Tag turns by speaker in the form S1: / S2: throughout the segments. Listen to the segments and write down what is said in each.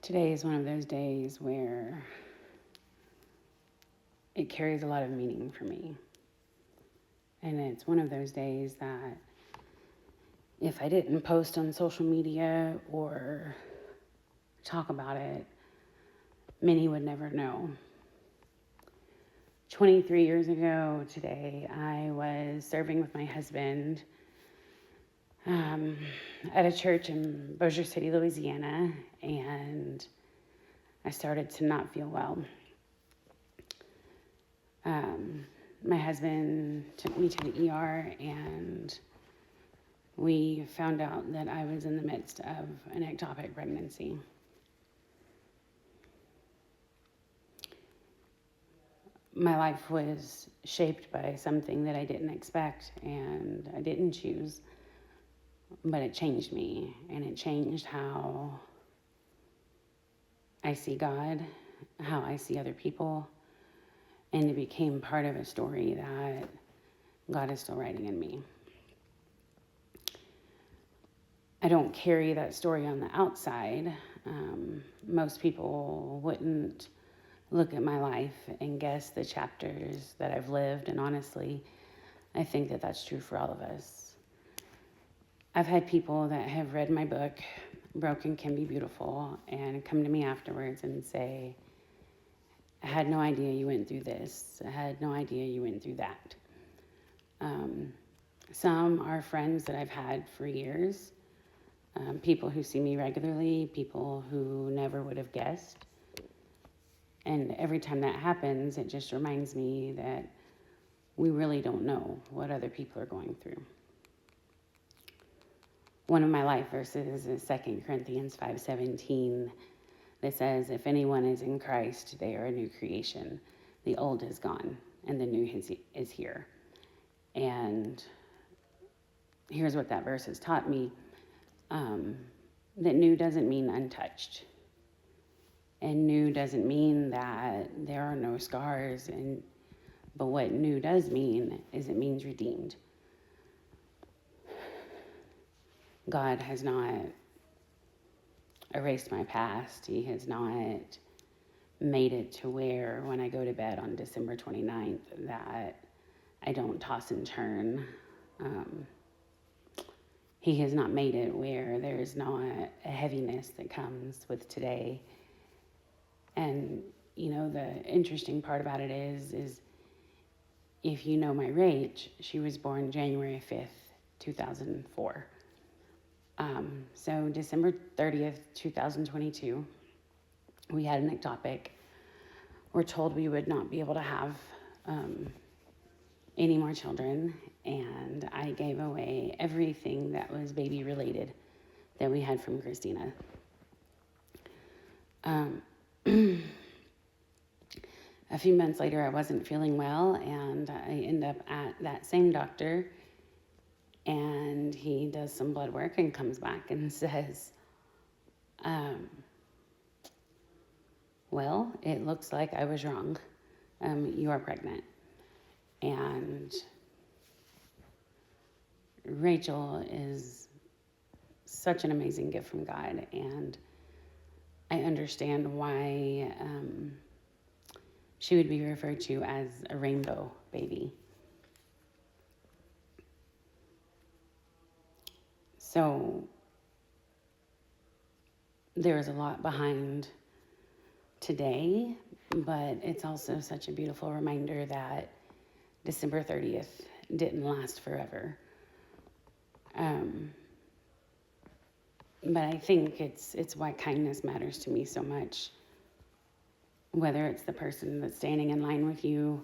S1: Today is one of those days where it carries a lot of meaning for me. And it's one of those days that if I didn't post on social media or talk about it, many would never know. 23 years ago today, I was serving with my husband at a church in Bossier City, Louisiana, and I started to not feel well. My husband took me to the ER, and we found out that I was in the midst of an ectopic pregnancy. My life was shaped by something that I didn't expect and I didn't choose, but it changed me, and it changed how I see God, how I see other people, and it became part of a story that God is still writing in me. I don't carry that story on the outside. Most people wouldn't look at my life and guess the chapters that I've lived, and honestly, I think that that's true for all of us. I've had people that have read my book, Broken Can Be Beautiful, and come to me afterwards and say, I had no idea you went through this. I had no idea you went through that. Some are friends that I've had for years, people who see me regularly, people who never would have guessed. And every time that happens, it just reminds me that we really don't know what other people are going through. One of my life verses is 2 Corinthians 5:17 that says, if anyone is in Christ, they are a new creation. The old is gone and the new is here. And here's what that verse has taught me. That new doesn't mean untouched. And new doesn't mean that there are no scars. But what new does mean is it means redeemed. God has not erased my past. He has not made it to where when I go to bed on December 29th that I don't toss and turn. He has not made it where there is not a heaviness that comes with today. And, the interesting part about it is if you know my Rach, she was born January 5th, 2004. So December 30th, 2022, we had an ectopic. We're told we would not be able to have any more children, and I gave away everything that was baby related that we had from Christina. A few months later, I wasn't feeling well, and I end up at that same doctor, and he does some blood work and comes back and says, well, it looks like I was wrong. You are pregnant. And Rachel is such an amazing gift from God, and I understand why she would be referred to as a rainbow baby. So there is a lot behind today, but it's also such a beautiful reminder that December 30th didn't last forever. But I think it's why kindness matters to me so much. Whether it's the person that's standing in line with you,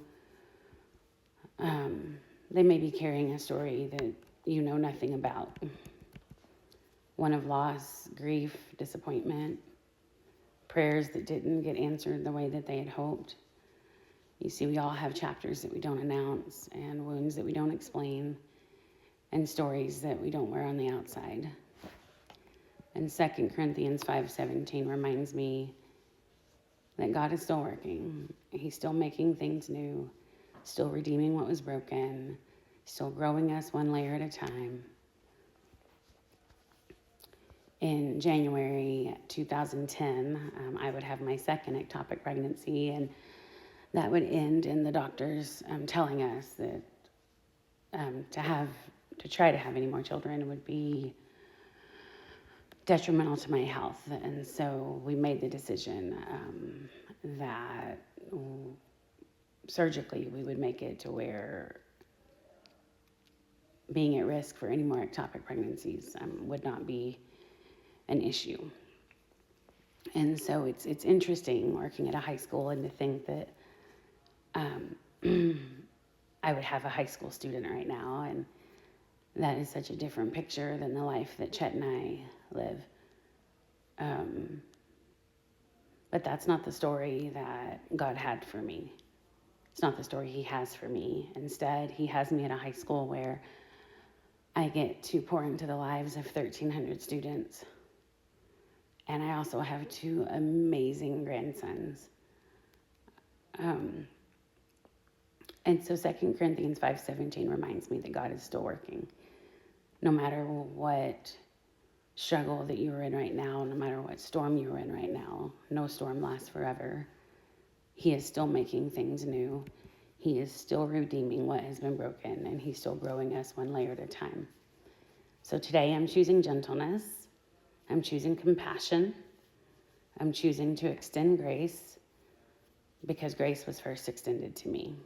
S1: they may be carrying a story that you know nothing about. One of loss, grief, disappointment, prayers that didn't get answered the way that they had hoped. You see, we all have chapters that we don't announce, and wounds that we don't explain, and stories that we don't wear on the outside. And 2 Corinthians 5:17 reminds me that God is still working. He's still making things new, still redeeming what was broken, still growing us one layer at a time. in January 2010, I would have my second ectopic pregnancy, and that would end in the doctors telling us that to try to have any more children would be detrimental to my health. And so we made the decision that surgically we would make it to where being at risk for any more ectopic pregnancies would not be an issue. And so it's interesting working at a high school and to think that I would have a high school student right now, and that is such a different picture than the life that Chet and I live. But that's not the story that God had for me. It's not the story he has for me. Instead, he has me at a high school where I get to pour into the lives of 1,300 students. And I also have 2 amazing grandsons. And so 2 Corinthians 5:17 reminds me that God is still working. No matter what struggle that you're in right now, no matter what storm you're in right now, no storm lasts forever. He is still making things new. He is still redeeming what has been broken, and he's still growing us one layer at a time. So today I'm choosing gentleness. I'm choosing compassion. I'm choosing to extend grace because grace was first extended to me.